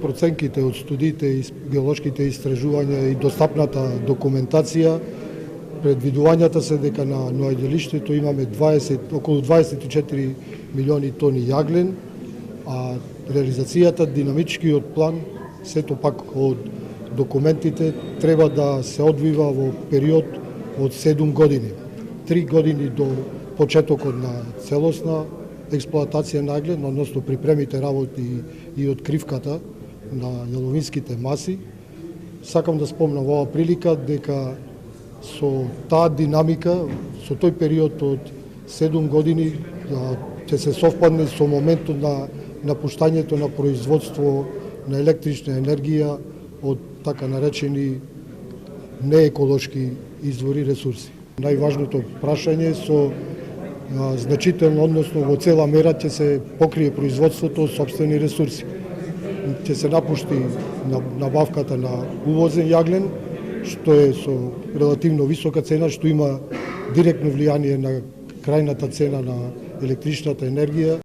проценките од студиите и геолошките истражувања и достапната документација, предвидувањата се дека на наоѓалиштето имаме околу 24 милиони тони јаглен, а реализацијата, динамичкиот план, сето пак од документите треба да се одвива во период од 7 години. 3 години до почетокот на целосна експлоатација на јаглен, односно припремите работи и откривката на јаловинските маси. Сакам да спомнам во оваа прилика дека со таа динамика, со тој период од 7 години ќе се совпадне со моментот на напуштањето на производство на електрична енергија од така наречени нееколошки извори ресурси. Најважното прашање со значително, односно во цела мера ќе се покрие производството од сопствени ресурси. Ќе се напушти набавката на увозен јаглен, што е со релативно висока цена, што има директно влијание на крајната цена на електричната енергија.